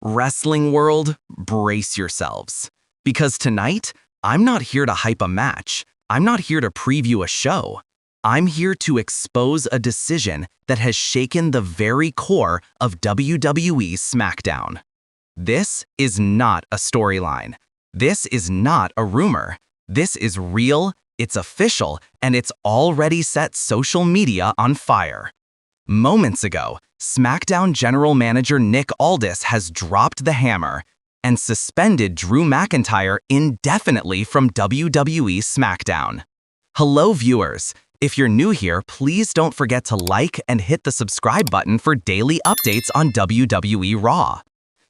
Wrestling world, brace yourselves. Because tonight, I'm not here to hype a match. I'm not here to preview a show. I'm here to expose a decision that has shaken the very core of WWE SmackDown. This is not a storyline. This is not a rumor. This is real, it's official, and it's already set social media on fire. Moments ago, SmackDown General Manager Nick Aldis has dropped the hammer and suspended Drew McIntyre indefinitely from WWE SmackDown. Hello viewers, if you're new here, please don't forget to like and hit the subscribe button for daily updates on WWE Raw.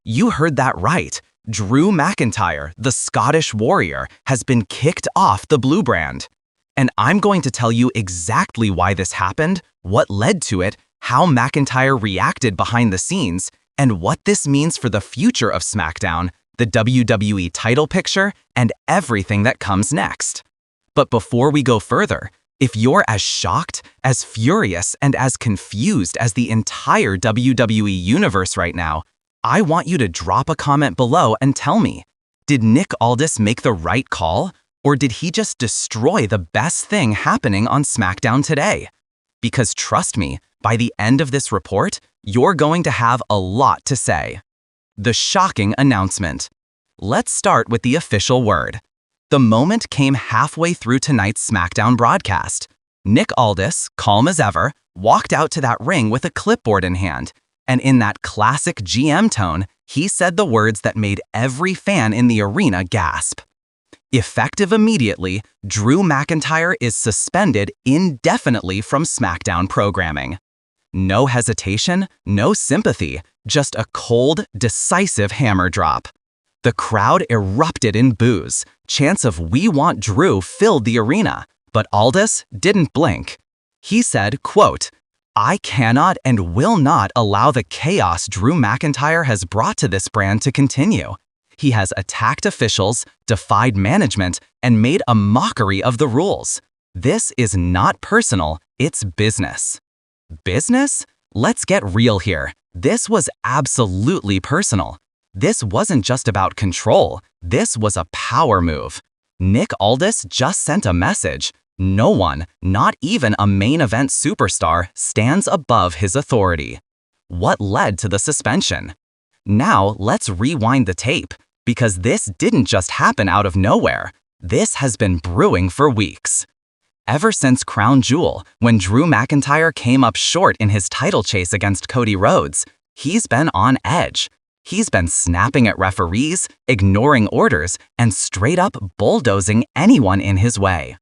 You heard that right, Drew McIntyre, the Scottish Warrior, has been kicked off the Blue brand. And I'm going to tell you exactly why this happened, what led to it, how McIntyre reacted behind the scenes, and what this means for the future of SmackDown, the WWE title picture, and everything that comes next. But before we go further, if you're as shocked, as furious, and as confused as the entire WWE Universe right now, I want you to drop a comment below and tell me, did Nick Aldis make the right call, or did he just destroy the best thing happening on SmackDown today? Because trust me, by the end of this report, you're going to have a lot to say. The shocking announcement. Let's start with the official word. The moment came halfway through tonight's SmackDown broadcast. Nick Aldis, calm as ever, walked out to that ring with a clipboard in hand, and in that classic GM tone, he said the words that made every fan in the arena gasp. Effective immediately, Drew McIntyre is suspended indefinitely from SmackDown programming. No hesitation, no sympathy, just a cold, decisive hammer drop. The crowd erupted in boos. Chants of "We want Drew" filled the arena, but Aldis didn't blink. He said, quote, "I cannot and will not allow the chaos Drew McIntyre has brought to this brand to continue. He has attacked officials, defied management, and made a mockery of the rules. This is not personal, it's business." Business? Let's get real here. This was absolutely personal. This wasn't just about control, this was a power move. Nick Aldis just sent a message. No one, not even a main event superstar, stands above his authority. What led to the suspension? Now let's rewind the tape, because this didn't just happen out of nowhere. This has been brewing for weeks. Ever since Crown Jewel, when Drew McIntyre came up short in his title chase against Cody Rhodes, he's been on edge. He's been snapping at referees, ignoring orders, and straight up bulldozing anyone in his way.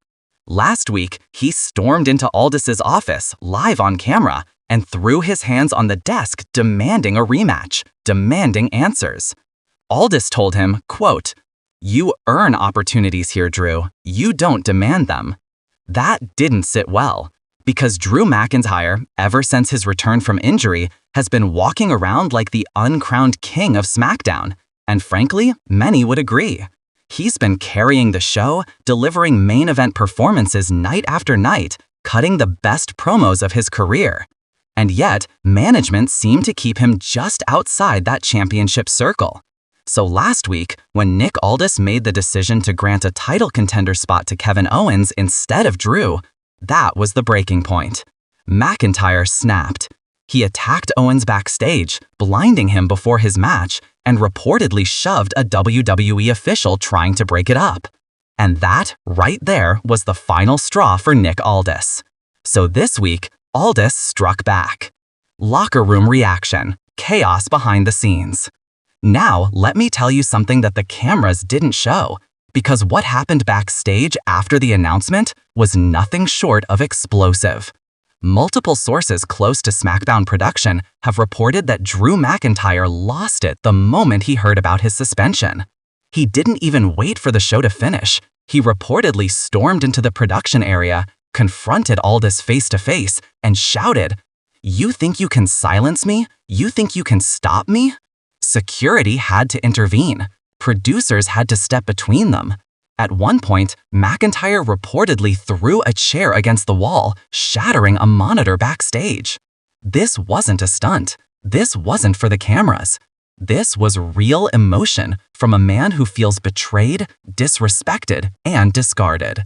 Last week, he stormed into Aldis's office, live on camera, and threw his hands on the desk demanding a rematch, demanding answers. Aldis told him, quote, "You earn opportunities here, Drew. You don't demand them." That didn't sit well, because Drew McIntyre, ever since his return from injury, has been walking around like the uncrowned king of SmackDown, and frankly, many would agree. He's been carrying the show, delivering main event performances night after night, cutting the best promos of his career. And yet, management seemed to keep him just outside that championship circle. So last week, when Nick Aldis made the decision to grant a title contender spot to Kevin Owens instead of Drew, that was the breaking point. McIntyre snapped. He attacked Owens backstage, blinding him before his match, and reportedly shoved a WWE official trying to break it up. And that, right there, was the final straw for Nick Aldis. So this week, Aldis struck back. Locker room reaction, chaos behind the scenes. Now, let me tell you something that the cameras didn't show, because what happened backstage after the announcement was nothing short of explosive. Multiple sources close to SmackDown production have reported that Drew McIntyre lost it the moment he heard about his suspension. He didn't even wait for the show to finish. He reportedly stormed into the production area, confronted Aldis face to face, and shouted, "You think you can silence me? You think you can stop me?" Security had to intervene. Producers had to step between them. At one point, McIntyre reportedly threw a chair against the wall, shattering a monitor backstage. This wasn't a stunt. This wasn't for the cameras. This was real emotion from a man who feels betrayed, disrespected, and discarded.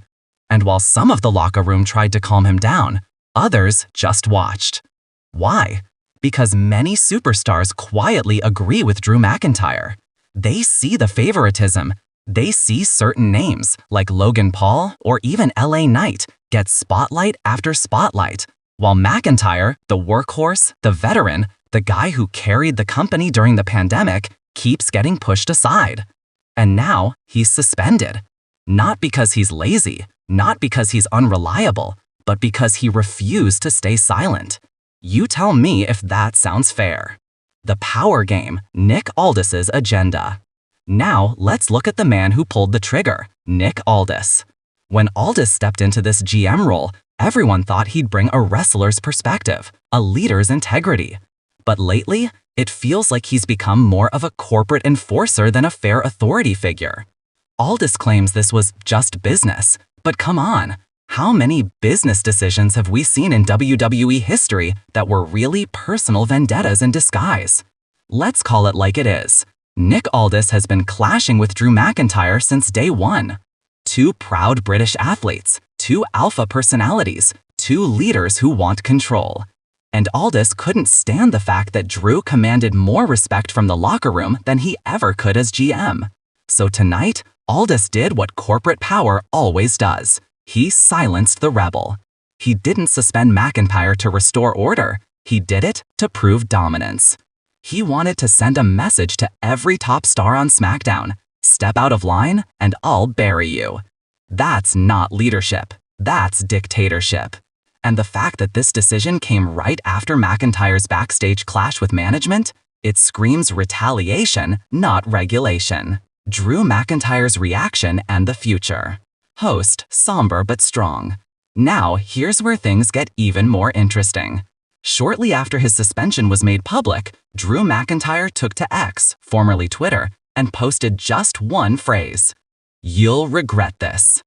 And while some of the locker room tried to calm him down, others just watched. Why? Because many superstars quietly agree with Drew McIntyre. They see the favoritism. They see certain names, like Logan Paul or even LA Knight, get spotlight after spotlight, while McIntyre, the workhorse, the veteran, the guy who carried the company during the pandemic, keeps getting pushed aside. And now he's suspended. Not because he's lazy, not because he's unreliable, but because he refused to stay silent. You tell me if that sounds fair. The power game, Nick Aldis's agenda. Now let's look at the man who pulled the trigger, Nick Aldis. When Aldis stepped into this GM role, everyone thought he'd bring a wrestler's perspective, a leader's integrity. But lately, it feels like he's become more of a corporate enforcer than a fair authority figure. Aldis claims this was just business, but come on, how many business decisions have we seen in WWE history that were really personal vendettas in disguise? Let's call it like it is. Nick Aldis has been clashing with Drew McIntyre since day one. Two proud British athletes, two alpha personalities, two leaders who want control. And Aldis couldn't stand the fact that Drew commanded more respect from the locker room than he ever could as GM. So tonight, Aldis did what corporate power always does. He silenced the rebel. He didn't suspend McIntyre to restore order. He did it to prove dominance. He wanted to send a message to every top star on SmackDown. Step out of line and I'll bury you. That's not leadership. That's dictatorship. And the fact that this decision came right after McIntyre's backstage clash with management, it screams retaliation, not regulation. Drew McIntyre's reaction and the future. Host, somber but strong. Now, here's where things get even more interesting. Shortly after his suspension was made public, Drew McIntyre took to X, formerly Twitter, and posted just one phrase. "You'll regret this."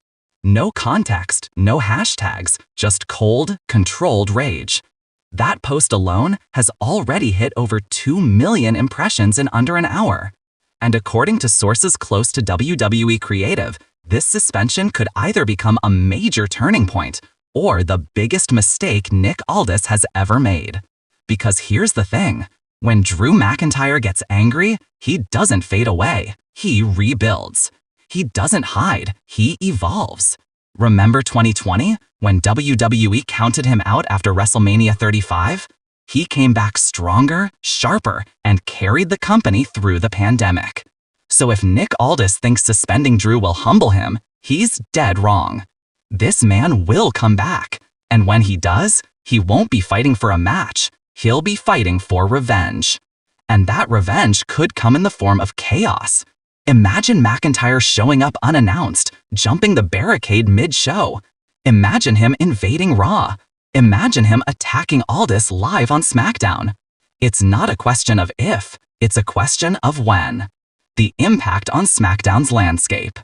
No context, no hashtags, just cold, controlled rage. That post alone has already hit over 2 million impressions in under an hour. And according to sources close to WWE Creative, this suspension could either become a major turning point or the biggest mistake Nick Aldis has ever made. Because here's the thing, when Drew McIntyre gets angry, he doesn't fade away, he rebuilds. He doesn't hide, he evolves. Remember 2020, when WWE counted him out after WrestleMania 35? He came back stronger, sharper, and carried the company through the pandemic. So if Nick Aldis thinks suspending Drew will humble him, he's dead wrong. This man will come back, and when he does, he won't be fighting for a match, he'll be fighting for revenge. And that revenge could come in the form of chaos. Imagine McIntyre showing up unannounced, jumping the barricade mid-show. Imagine him invading Raw. Imagine him attacking Aldis live on SmackDown. It's not a question of if, it's a question of when. The impact on SmackDown's landscape.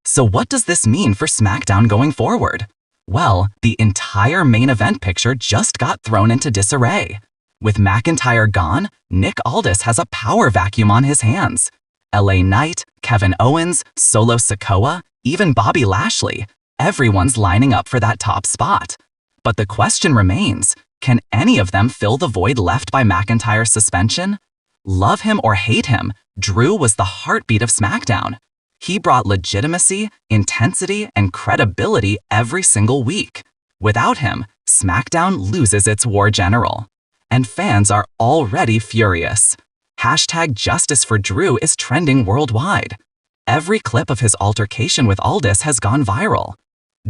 So what does this mean for SmackDown going forward? Well, the entire main event picture just got thrown into disarray. With McIntyre gone, Nick Aldis has a power vacuum on his hands. LA Knight, Kevin Owens, Solo Sikoa, even Bobby Lashley, everyone's lining up for that top spot. But the question remains, can any of them fill the void left by McIntyre's suspension? Love him or hate him, Drew was the heartbeat of SmackDown. He brought legitimacy, intensity, and credibility every single week. Without him, SmackDown loses its war general. And fans are already furious. Hashtag Justice for Drew is trending worldwide. Every clip of his altercation with Aldis has gone viral.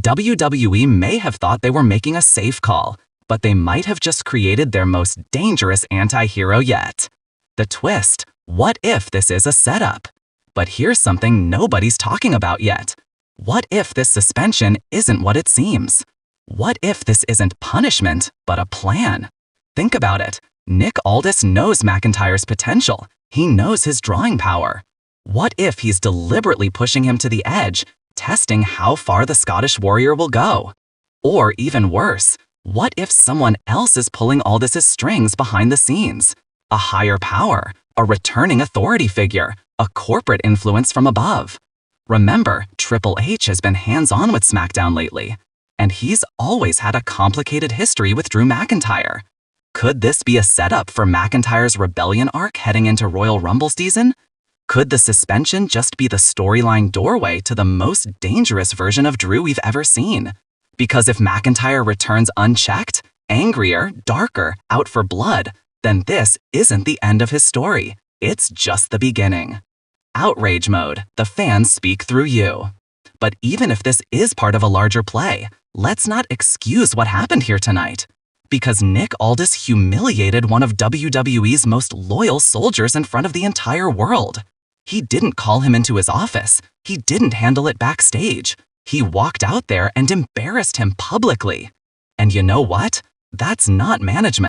WWE may have thought they were making a safe call, but they might have just created their most dangerous anti-hero yet. The twist, what if this is a setup? But here's something nobody's talking about yet. What if this suspension isn't what it seems? What if this isn't punishment, but a plan? Think about it. Nick Aldis knows McIntyre's potential. He knows his drawing power. What if he's deliberately pushing him to the edge, testing how far the Scottish Warrior will go? Or even worse, what if someone else is pulling Aldis's strings behind the scenes? A higher power, a returning authority figure, a corporate influence from above. Remember, Triple H has been hands-on with SmackDown lately, and he's always had a complicated history with Drew McIntyre. Could this be a setup for McIntyre's rebellion arc heading into Royal Rumble season? Could the suspension just be the storyline doorway to the most dangerous version of Drew we've ever seen? Because if McIntyre returns unchecked, angrier, darker, out for blood, then this isn't the end of his story. It's just the beginning. Outrage mode, the fans speak through you. But even if this is part of a larger play, let's not excuse what happened here tonight. Because Nick Aldis humiliated one of WWE's most loyal soldiers in front of the entire world. He didn't call him into his office. He didn't handle it backstage. He walked out there and embarrassed him publicly. And you know what? That's not management.